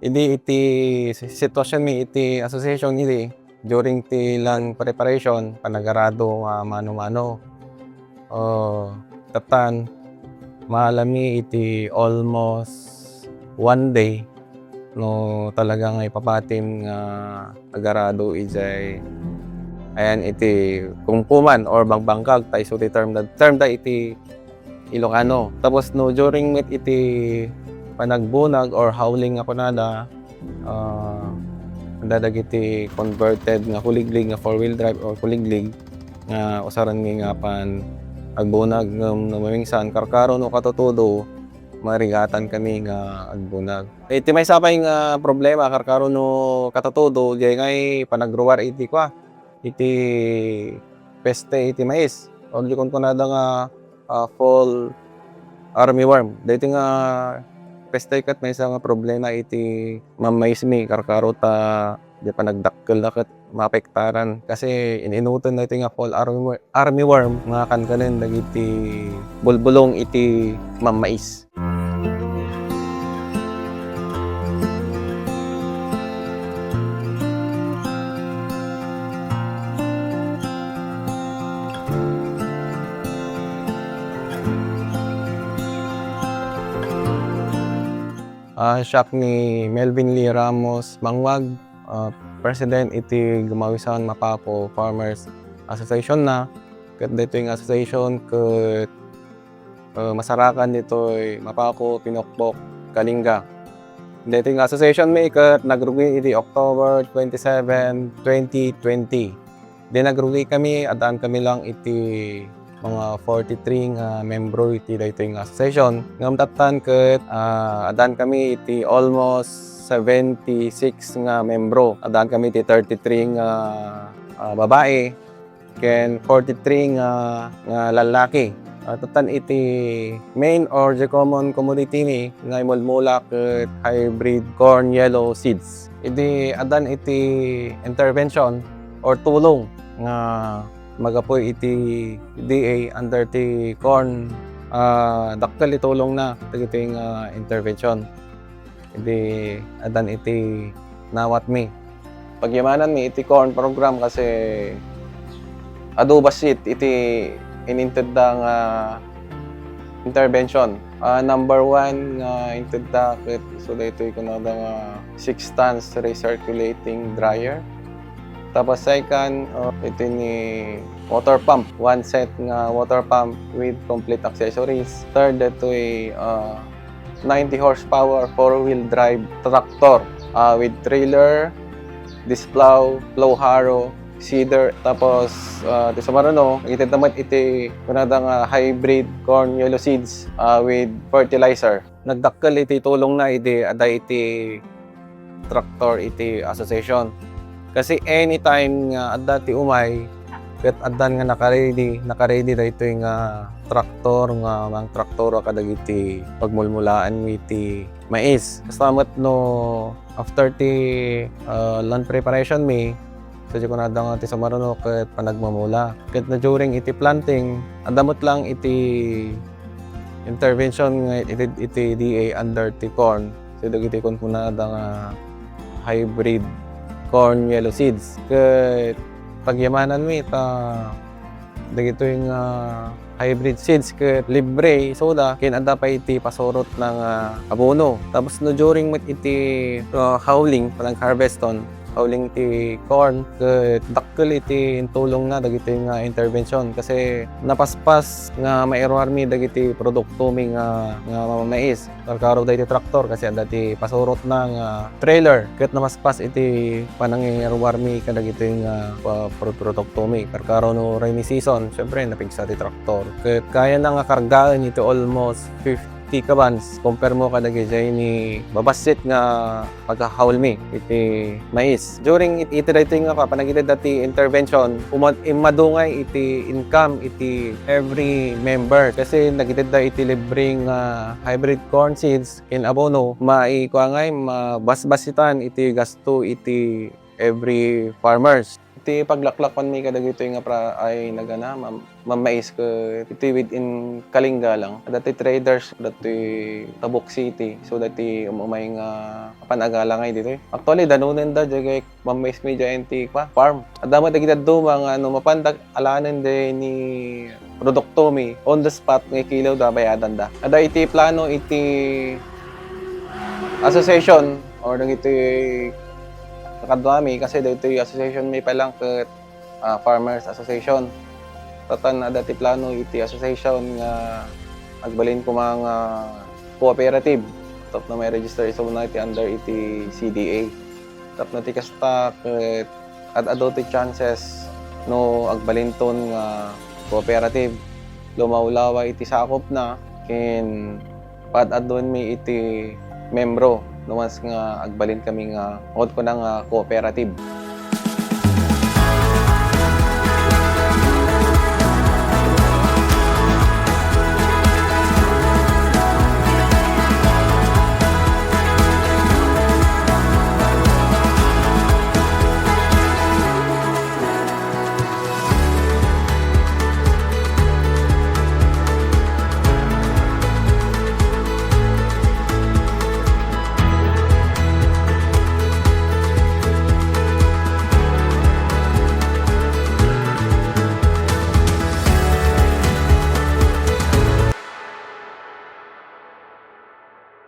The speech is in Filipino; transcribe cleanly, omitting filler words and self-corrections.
Idi iti sitwasyon mi iti association idi during ti land preparation panagarado nga mano-mano. Tatan malami iti almost 1 day no talagang ipapatim nga agarado ijay ayan iti kumkuman or bangbangkag ta iso ti term da iti Ilocano. Tapos no during mit iti panagbunag or howling nga kunada dagiti converted nga kuliglig nga 4-wheel drive or kuliglig nga usaran nga pan agbunag ngem mamingsan karkaro no katutudo marigatan kami nga agbunag. Iti may sapay nga problema karkaro no katutudo jay ngay panagruwar iti iti peste iti mais. Only kon kunada nga fall armyworm. Dito nga peste kat may isa nga problema iti mamais mi karkaro ta di pa nagdakkel na kat maapektaran kasi ininuton na iti nga fall armyworm nga kankanen dagiti bulbulong iti mamais. Siya ni Melvin Lee Ramos Mangwag, President iti Gumawisan Mapapo Farmers Association na. Kat dito yung association kat masarakan dito Mapapo, Pinokpok, Kalinga. Dito yung association may kat nagrugi iti October 27, 2020. Di nagrugi kami, adaan kami lang iti mga 43 nga membro iti daytoy nga association. Ngam tatan ket adan kami iti almost 76 nga membro. Adan kami iti 33 nga babae ken 43 nga lalaki. Tatan iti main or the common commodity ni nga imulmula ket hybrid corn yellow seeds. Idi adan iti intervention or tulong nga magapoy iti DA under ti corn dakkel itulong na dagiti intervention. Hindi adan iti nawat mi. Pagyamanan mi iti corn program kasi adoba seed iti ininted da nga intervention. Number 1 nga inted da ket so daytoy kunada nga 6 tons recirculating dryer. Tapos second, ito ni water pump. 1 set nga water pump with complete accessories. Third, ito ay 90 horsepower 4-wheel drive tractor with trailer, disc plow, plow harrow, seeder. Tapos, ito sa marano, itid naman iti kunada nga hybrid corn yellow seeds with fertilizer. Nagdakkel iti tulong na iti aday iti tractor iti association. Kasi anytime nga adda ti umay ket addan nga naka-ready daytoy nga traktor nga mang traktor kadagiti pagmulmulaan iti mais. Kastamet no after ti land preparation mi so di ko na nga ti samaruno ket panagmamula. Ket na during iti planting adamot lang iti intervention nga iti DA under ti corn. So dagiti kon kunada nga hybrid corn yellow seeds. Ket pagyamanan mi ta dagito yung hybrid seeds ket libre soda ken adda pa iti pasorot ng abono. Tapos no during mit iti howling panang harveston howling ti corn ket dakkel iti tulong na dagiti nga intervention kasi napaspas nga mairwar mi dagiti produkto mi nga mais karkaro dayti traktor kasi adda ti pasurot na nga trailer ket napaspas iti panangirwar mi kadagiti nga produkto mi karkaro no rainy season syempre napigsa ti traktor ket kaya na nga kargaan iti almost 50 kabans compare mo kadagiti ni babasit nga paghahawl mi iti mais. During iti daytoy nga panagitid dati intervention imadungay iti income iti every member kasi nagitid da iti libreng hybrid corn seeds in abono maikuangay mabasbasitan iti gasto iti every farmers. iti paglaklakpan mi kadagito nga ay nagana mamais ko iti within Kalinga lang. Dati traders dati Tabuk City so dati umay nga panagala ngay dito. Actually danunen da jagay mamais mi iti farm. Adama dagiti duma nga mapandag alanan de ni produkto mi on the spot nga kilaw da bayadan da. Ada iti plano iti association or dagiti kakadwami kasi dito yung association may palang ket farmers association. Tatan na dati plano iti association nga agbalin ko mga cooperative. Tap na may register so na iti under iti CDA. Tap na ti kasta ket ad ti chances no agbalin ton nga cooperative. Lumawlawa iti sakop na ken pad-adon mi iti membro no mas nga agbalin kami nga ko na nga cooperative.